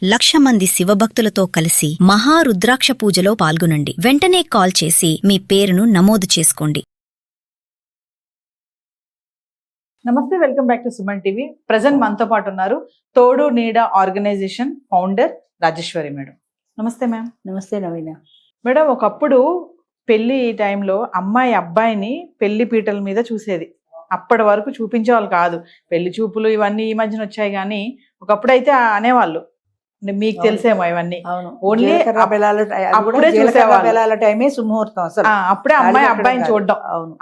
1,00,000 మంది శివభక్తులతో కలిసి మహారుద్రాక్ష పూజలో పాల్గొనండి. వెంటనే కాల్ చేసి మీ పేరును నమోదు చేసుకోండి. నమస్తే, welcome back to Suman TV. Present మనతో పాటు ఉన్నారు తోడు నీడ ఆర్గనైజేషన్ ఫౌండర్ రాజేశ్వరి మేడం. నమస్తే మ్యామ్. నమస్తే నవీన. మేడం, ఒకప్పుడు పెళ్లి టైంలో అమ్మాయి అబ్బాయిని పెళ్లి పీటల మీద చూసేది. అప్పటి వరకు చూపించేవాళ్ళు కాదు. పెళ్లి చూపులు ఇవన్నీ ఈ మధ్యన వచ్చాయి, కానీ ఒకప్పుడు అయితే అనేవాళ్ళు. మీకు తెలిసేమో ఇవన్నీ. ఓన్లీ అప్పుడే చూసేవాళ్ళ టైమే సుముహూర్తం. అసలు అప్పుడే అమ్మాయి అబ్బాయిని చూడడం.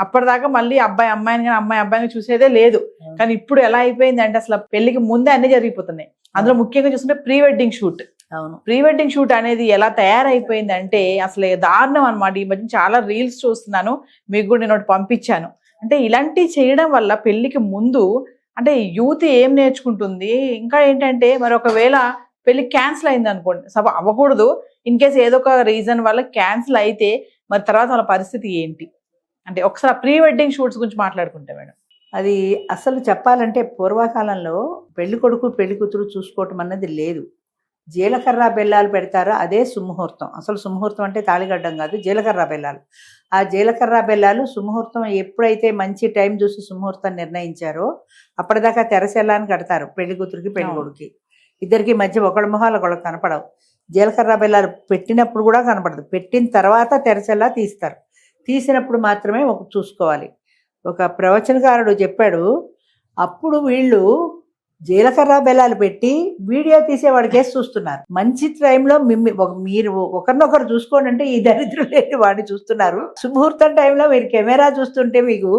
అప్పటిదాకా మళ్ళీ అబ్బాయి అమ్మాయిని కానీ అమ్మాయి అబ్బాయిని చూసేదే లేదు. కానీ ఇప్పుడు ఎలా అయిపోయింది అంటే అసలు పెళ్లికి ముందే అన్ని జరిగిపోతున్నాయి. అందులో ముఖ్యంగా చూస్తుంటే pre wedding shoot. Pre wedding shoot అనేది ఎలా తయారైపోయింది అంటే అసలు దారుణం అనమాట. ఈ మధ్య చాలా రీల్స్ చూస్తున్నాను, మీకు కూడా నేను ఒకటి పంపించాను. అంటే ఇలాంటివి చేయడం వల్ల పెళ్లికి ముందు అంటే యూత్ ఏం నేర్చుకుంటుంది, ఇంకా ఏంటంటే మరి ఒకవేళ పెళ్లి క్యాన్సిల్ అయింది అనుకోండి, సభ అవ్వకూడదు, ఇన్ కేసు ఏదో ఒక రీజన్ వల్ల క్యాన్సిల్ అయితే మరి తర్వాత వాళ్ళ పరిస్థితి ఏంటి అంటే ఒకసారి ప్రీ వెడ్డింగ్ షూట్స్ గురించి మాట్లాడుకుంటే మేడం. అది అసలు చెప్పాలంటే పూర్వకాలంలో పెళ్లి కొడుకు పెళ్లి కూతురు చూసుకోవటం అన్నది లేదు. జీలకర్ర బెల్లాలు పెడతారో అదే సుముహూర్తం. అసలు సుముహూర్తం అంటే తాళిగడ్డం కాదు, జీలకర్ర బెల్లాలు. ఆ జీలకర్ర బెల్లాలు సుముహూర్తం ఎప్పుడైతే మంచి టైం చూసి సుముహూర్తం నిర్ణయించారో అప్పటిదాకా తెరసెల్లాన్ని కడతారు పెళ్లి కూతురికి పెళ్లి కొడుకి. ఇద్దరికి మధ్య ఒకళ్ళ మొహాలు ఒకళ్ళకి కనపడవు. జీలకర్ర బెల్లాలు పెట్టినప్పుడు కూడా కనపడదు. పెట్టిన తర్వాత తెరసెల్లా తీస్తారు. తీసినప్పుడు మాత్రమే చూసుకోవాలి. ఒక ప్రవచనకారుడు చెప్పాడు, అప్పుడు వీళ్ళు జీలకర్ర బెల్లాలు పెట్టి వీడియో తీసేవాడి కేసు చూస్తున్నారు. మంచి టైంలో మీరు ఒకరినొకరు చూసుకోండి అంటే ఈ దరిద్రం లేని వాడిని చూస్తున్నారు. సుముహూర్తం టైంలో మీరు కెమెరా చూస్తుంటే మీకు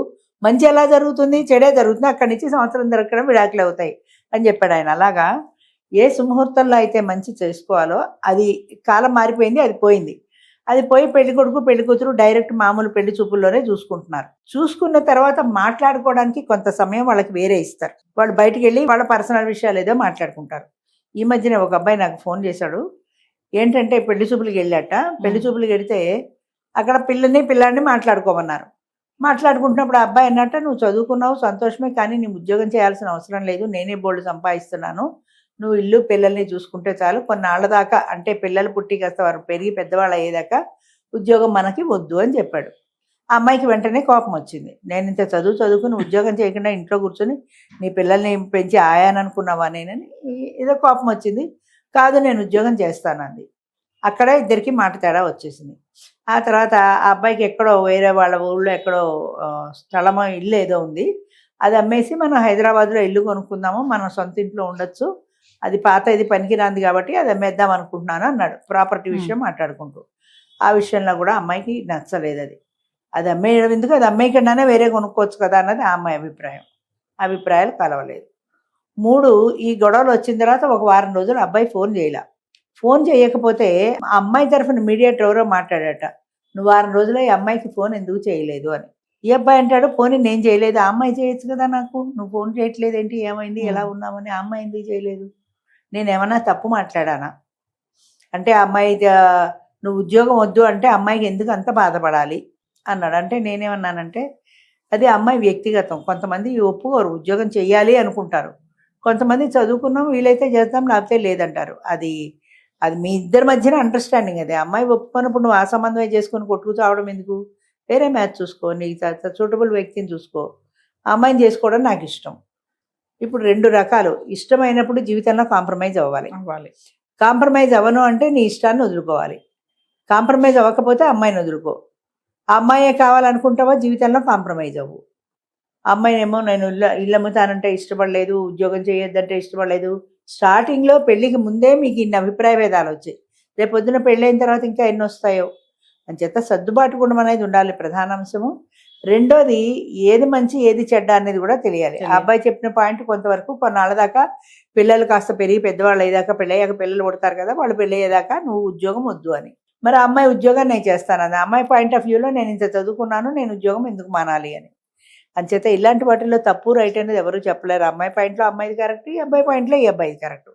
మంచి ఎలా జరుగుతుంది, చెడే జరుగుతుంది. అక్కడి నుంచి సంవత్సరం దొరకడం విడాకులు అవుతాయి అని చెప్పాడు ఆయన. అలాగా ఏ సుముహూర్తంలో అయితే మంచి చేసుకోవాలో అది కాలం మారిపోయింది, అది పోయింది. అది పోయి పెళ్లి కొడుకు పెళ్లి కూతురు డైరెక్ట్ మామూలు పెళ్లి చూపుల్లోనే చూసుకుంటున్నారు. చూసుకున్న తర్వాత మాట్లాడుకోవడానికి కొంత సమయం వాళ్ళకి వేరే ఇస్తారు. వాళ్ళు బయటికి వెళ్ళి వాళ్ళ పర్సనల్ విషయాలు ఏదో మాట్లాడుకుంటారు. ఈ మధ్యనే ఒక అబ్బాయి నాకు ఫోన్ చేశాడు. ఏంటంటే పెళ్లి చూపులకి వెళ్ళాట. పెళ్లి చూపులకి వెళితే అక్కడ పిల్లాడిని మాట్లాడుకోమన్నారు. మాట్లాడుకుంటున్నప్పుడు ఆ అబ్బాయి అన్నట్ట, నువ్వు చదువుకున్నావు సంతోషమే, కానీ నీ ఉద్యోగం చేయాల్సిన అవసరం లేదు, నేనే బోల్డ్ సంపాదిస్తున్నాను, నువ్వు ఇల్లు పిల్లల్ని చూసుకుంటే చాలు, కొన్నాళ్ళ దాకా అంటే పిల్లలు పుట్టి కాస్త వారు పెరిగి పెద్దవాళ్ళు అయ్యేదాకా ఉద్యోగం మనకి వద్దు అని చెప్పాడు. ఆ అమ్మాయికి వెంటనే కోపం వచ్చింది. నేను ఇంత చదువుకుని ఉద్యోగం చేయకుండా ఇంట్లో కూర్చొని నీ పిల్లల్ని పెంచి ఆయాననుకున్నావా నేనని ఏదో కోపం వచ్చింది. కాదు, నేను ఉద్యోగం చేస్తానంది. అక్కడ ఇద్దరికి మాట తేడా వచ్చేసింది. ఆ తర్వాత ఆ అబ్బాయికి ఎక్కడో వేరే వాళ్ళ ఊళ్ళో ఎక్కడో స్థలమో ఇల్లు ఏదో ఉంది, అది అమ్మేసి మనం హైదరాబాద్లో ఇల్లు కొనుక్కుందాము, మనం సొంత ఇంట్లో ఉండొచ్చు, అది పాత ఇది పనికిరాంది కాబట్టి అది అమ్మేద్దాం అనుకుంటున్నాను అన్నాడు. ప్రాపర్టీ విషయం మాట్లాడుకుంటూ. ఆ విషయంలో కూడా అమ్మాయికి నచ్చలేదు. అది అమ్మేయడం ఎందుకు, అది అమ్మేయకుండానే వేరే కొనుక్కోవచ్చు కదా అన్నది ఆ అమ్మాయి అభిప్రాయం. అభిప్రాయాలు కలవలేదు. 3 ఈ గొడవలు వచ్చిన తర్వాత ఒక వారం రోజులు అబ్బాయి ఫోన్ చేయలే. ఫోన్ చేయకపోతే ఆ అమ్మాయి తరఫున మీడియేటర్ ఎవరో మాట్లాడట, నువ్వు వారం రోజులు ఈ అమ్మాయికి ఫోన్ ఎందుకు చేయలేదు అని. ఈ అబ్బాయి అంటాడు, పోనీ నేను చేయలేదు, ఆ అమ్మాయి చేయొచ్చు కదా, నాకు నువ్వు ఫోన్ చేయట్లేదు ఏంటి, ఏమైంది, ఎలా ఉన్నామని ఆ అమ్మాయి ఎందుకు చేయలేదు, నేనేమన్నా తప్పు మాట్లాడానా అంటే ఆ అమ్మాయి నువ్వు ఉద్యోగం వద్దు అంటే అమ్మాయికి ఎందుకు అంత బాధపడాలి అన్నాడు. అంటే నేనేమన్నానంటే అది అమ్మాయి వ్యక్తిగతం. కొంతమంది ఒప్పుకోరు, ఉద్యోగం చెయ్యాలి అనుకుంటారు. కొంతమంది చదువుకున్నాం వీలైతే చేద్దాం లేకపోతే లేదంటారు. అది మీ ఇద్దరి మధ్యన అండర్స్టాండింగ్. అది అమ్మాయి ఒప్పుకున్నప్పుడు నువ్వు ఆ సంబంధమే చేసుకొని కొట్టుకు చావడం ఎందుకు, వేరే మ్యాచ్ చూసుకో, నీకు సూటబుల్ వ్యక్తిని చూసుకో. ఆ అమ్మాయిని చేసుకోవడం నాకు ఇష్టం. ఇప్పుడు 2 రకాలు. ఇష్టమైనప్పుడు జీవితంలో కాంప్రమైజ్ అవ్వాలి. కాంప్రమైజ్ అవ్వను అంటే నీ ఇష్టాన్ని వదులుకోవాలి. కాంప్రమైజ్ అవ్వకపోతే అమ్మాయిని వదులుకో. ఆ అమ్మాయే కావాలనుకుంటావా, జీవితంలో కాంప్రమైజ్ అవ్వు. ఆ అమ్మాయినేమో నేను ఇల్లు అమ్ముతానంటే ఇష్టపడలేదు, ఉద్యోగం చేయొద్దంటే ఇష్టపడలేదు. స్టార్టింగ్లో పెళ్ళికి ముందే మీకు ఇన్ని అభిప్రాయ భేదాలు వచ్చాయి, రేపు పొద్దున పెళ్ళైన తర్వాత ఇంకా ఎన్ని వస్తాయో. అని చేత సర్దుబాటు గుణం అనేది ఉండాలి ప్రధాన అంశము. రెండోది ఏది మంచి ఏది చెడ్డ అనేది కూడా తెలియాలి. ఆ అబ్బాయి చెప్పిన పాయింట్ కొంతవరకు, కొన్నాళ్ళ దాకా పిల్లలు కాస్త పెరిగి పెద్దవాళ్ళు అయ్యేదాకా, పెళ్ళయ్యాక పిల్లలు పుడతారు కదా, వాళ్ళు పెళ్ళయ్యేదాకా నువ్వు ఉద్యోగం వద్దు అని. మరి ఆ అమ్మాయి ఉద్యోగం నేను చేస్తానని, ఆ అమ్మాయి పాయింట్ ఆఫ్ వ్యూలో నేను ఇంత చదువుకున్నాను, నేను ఉద్యోగం ఎందుకు మానాలి అని. అంచేత ఇలాంటి వాటిల్లో తప్పు రైట్ అనేది ఎవరు చెప్పలేరు. అమ్మాయి పాయింట్లో అమ్మాయిది కరెక్ట్, ఈ అబ్బాయి పాయింట్లో ఈ అబ్బాయిది కరెక్ట్.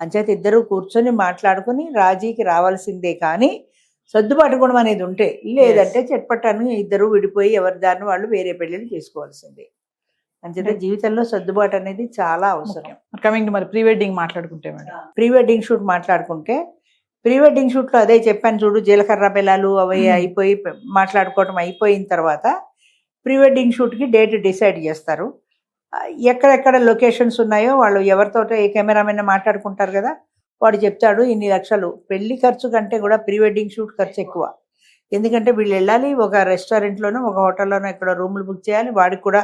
అంచేత ఇద్దరు కూర్చొని మాట్లాడుకుని రాజీకి రావాల్సిందే. కానీ సర్దుబాటు గుణం అనేది ఉంటే, లేదంటే చెట్పట్టని ఇద్దరు విడిపోయి ఎవరి దారిని వాళ్ళు వేరే పెళ్ళిళ్ళు చేసుకోవాల్సిందే. అంచేత జీవితంలో సర్దుబాటు అనేది చాలా అవసరం. కమింగ్ మరి ప్రీ వెడ్డింగ్ మాట్లాడుకుంటే మేడం, ప్రీ వెడ్డింగ్ షూట్ మాట్లాడుకుంటే, ప్రీ వెడ్డింగ్ షూట్లో అదే చెప్పాను చూడు, జీలకర్ర బెల్లాలు అవి అయిపోయి మాట్లాడుకోవటం అయిపోయిన తర్వాత ప్రీ వెడ్డింగ్ షూట్కి డేట్ డిసైడ్ చేస్తారు. ఎక్కడెక్కడ లొకేషన్స్ ఉన్నాయో వాళ్ళు ఎవరితో ఏ కెమెరామెన్ మాట్లాడుకుంటారు కదా, వాడు చెప్తాడు ఇన్ని లక్షలు. పెళ్లి ఖర్చు కంటే కూడా ప్రీ వెడ్డింగ్ షూట్ ఖర్చు ఎక్కువ. ఎందుకంటే వీళ్ళు వెళ్ళాలి, ఒక రెస్టారెంట్లోనో ఒక హోటల్లోనో ఇక్కడ రూములు బుక్ చేయాలి, వాడికి కూడా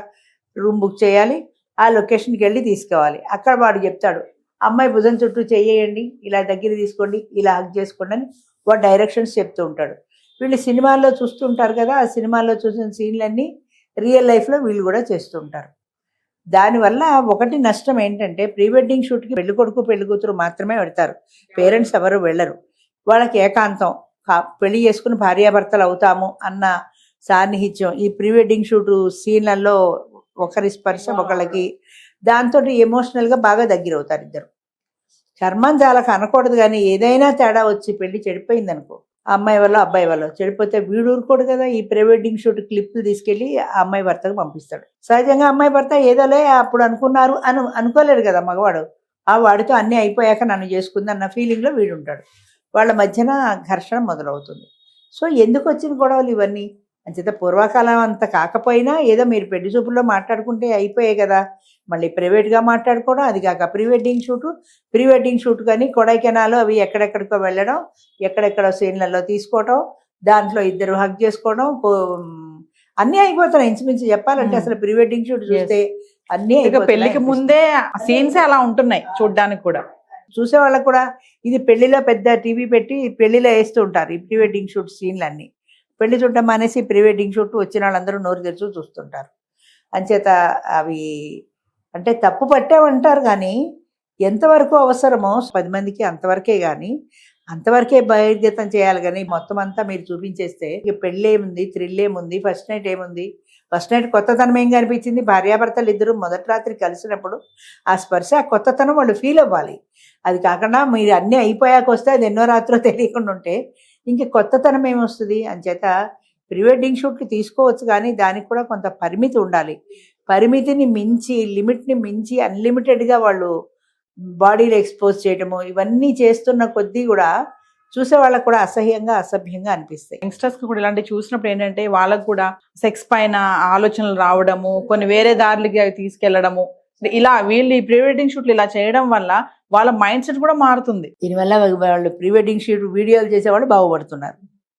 రూమ్ బుక్ చేయాలి, ఆ లొకేషన్కి వెళ్ళి తీసుకోవాలి. అక్కడ వాడు చెప్తాడు అమ్మాయి భుజం చుట్టూ చెయ్యండి, ఇలా దగ్గర తీసుకోండి, ఇలా హక్ చేసుకోండి అని వాడు డైరెక్షన్స్ చెప్తూ ఉంటాడు. వీళ్ళు సినిమాల్లో చూస్తుంటారు కదా, ఆ సినిమాల్లో చూసిన సీన్లన్నీ రియల్ లైఫ్లో వీళ్ళు కూడా చేస్తూ ఉంటారు. దానివల్ల ఒకటి నష్టం ఏంటంటే, ప్రీ వెడ్డింగ్ షూట్కి పెళ్లి కొడుకు పెళ్లి కూతురు మాత్రమే వెళ్తారు, పేరెంట్స్ ఎవరు వెళ్ళరు. వాళ్ళకి ఏకాంతం, పెళ్లి చేసుకుని భార్యాభర్తలు అవుతాము అన్న సాన్నిహిత్యం ఈ ప్రీ వెడ్డింగ్ షూట్ సీన్లలో ఒకరి స్పర్శ ఒకళ్ళకి, దాంతో ఎమోషనల్గా బాగా దగ్గర అవుతారు ఇద్దరు. కర్మంజాలకు అనకూడదు, కానీ ఏదైనా తేడా వచ్చి పెళ్లి చెడిపోయింది అనుకో, ఆ అమ్మాయి వల్ల అబ్బాయి వల్ల చెడిపోతే వీడు ఊరుకోడు కదా, ఈ ప్రీ వెడ్డింగ్ షూట్ క్లిప్లు తీసుకెళ్లి ఆ అమ్మాయి భర్తకు పంపిస్తాడు. సహజంగా అమ్మాయి భర్త ఏదోలే అప్పుడు అనుకున్నారు అనుకోలేడు కదా మగవాడు, ఆ వాడితో అన్నీ అయిపోయాక నన్ను చేసుకుంది అన్న ఫీలింగ్లో వీడు ఉంటాడు. వాళ్ళ మధ్యన ఘర్షణ మొదలవుతుంది. సో ఎందుకు వచ్చిన గొడవలు ఇవన్నీ? అంచేత పూర్వకాలం అంత కాకపోయినా ఏదో మీరు పెళ్లి చూపుల్లో మాట్లాడుకుంటే అయిపోయాయి కదా, మళ్ళీ ప్రైవేట్గా మాట్లాడుకోవడం, అది కాక ప్రీ వెడ్డింగ్ షూట్ కానీ కొడైకెనాల్ అవి ఎక్కడెక్కడికో వెళ్ళడం, ఎక్కడెక్కడో సీన్లలో తీసుకోవడం, దాంట్లో ఇద్దరు హక్ చేసుకోవడం, అన్నీ అయిపోతున్నాయి ఇంచుమించు చెప్పాలంటే. అసలు ప్రీ వెడ్డింగ్ షూట్ చూస్తే అన్నీ పెళ్లికి ముందే సీన్స్ అలా ఉంటున్నాయి చూడ్డానికి కూడా. చూసే వాళ్ళకు కూడా ఇది పెళ్లిలో పెద్ద టీవీ పెట్టి పెళ్లిలో వేస్తూ ఉంటారు ఈ ప్రీ వెడ్డింగ్ షూట్ సీన్లన్నీ. పెళ్లి చూడటం మానేసి ప్రీ వెడ్డింగ్ షూట్ వచ్చిన వాళ్ళందరూ నోరు తెరుచు చూస్తుంటారు. అంచేత అవి అంటే తప్పు పట్టామంటారు, కానీ ఎంతవరకు అవసరమో 10 మందికి అంతవరకే, కానీ అంతవరకే బహిర్గతం చేయాలి. కానీ మొత్తం అంతా మీరు చూపించేస్తే ఇక పెళ్ళి ఏముంది, థ్రిల్ ఏముంది, ఫస్ట్ నైట్ ఏముంది? ఫస్ట్ నైట్ కొత్తతనం ఏం కనిపించింది? భార్యాభర్తలు ఇద్దరు మొదటి రాత్రి కలిసినప్పుడు ఆ స్పర్శ, ఆ కొత్తతనం వాళ్ళు ఫీల్ అవ్వాలి. అది కాకుండా మీరు అన్నీ అయిపోయాక వస్తే అది ఎన్నో రాత్రో తెలియకుండా ఉంటే ఇంక కొత్తతనం ఏమొస్తుంది? అంచేత ప్రీ వెడ్డింగ్ షూట్కి తీసుకోవచ్చు, కానీ దానికి కూడా కొంత పరిమితి ఉండాలి. పరిమితిని మించి, లిమిట్ని మించి అన్లిమిటెడ్గా వాళ్ళు బాడీలో ఎక్స్పోజ్ చేయడము, ఇవన్నీ చేస్తున్న కొద్దీ కూడా చూసే వాళ్ళకు కూడా అసహ్యంగా అసభ్యంగా అనిపిస్తాయి. యంగ్స్టర్స్ కి కూడా ఇలాంటి చూసినప్పుడు ఏంటంటే వాళ్ళకు కూడా సెక్స్ పైన ఆలోచనలు రావడము, కొన్ని వేరే దారులకి అవి తీసుకెళ్లడము, ఇలా వీళ్ళు ఈ ప్రీ వెడ్డింగ్ షూట్లు ఇలా చేయడం వల్ల వాళ్ళ మైండ్ సెట్ కూడా మారుతుంది. దీనివల్ల వాళ్ళు ప్రీ వెడ్డింగ్ షూట్ వీడియోలు చేసేవాళ్ళు బాగుపడుతున్నారు,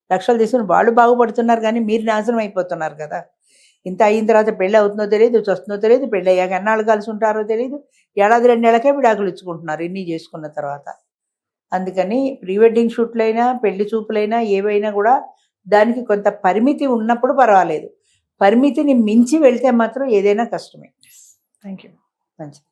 లక్షలు తీసుకుని వాళ్ళు బాగుపడుతున్నారు, కానీ మీరు నాశనం అయిపోతున్నారు కదా. ఇంత అయిన తర్వాత పెళ్ళి అవుతుందో తెలియదు, వస్తుందో తెలియదు, పెళ్ళి అయ్యాక ఎన్నాళ్ళు కలిసి ఉంటారో తెలియదు, ఏడాది 2 నెలలకే విడాకులు ఇచ్చుకుంటున్నారు ఇన్ని చేసుకున్న తర్వాత. అందుకని ప్రీ వెడ్డింగ్ షూట్లైనా పెళ్లి చూపులైనా ఏవైనా కూడా దానికి కొంత పరిమితి ఉన్నప్పుడు పర్వాలేదు, పరిమితిని మించి వెళ్తే మాత్రం ఏదైనా కష్టమే. Thank you. మంచిది.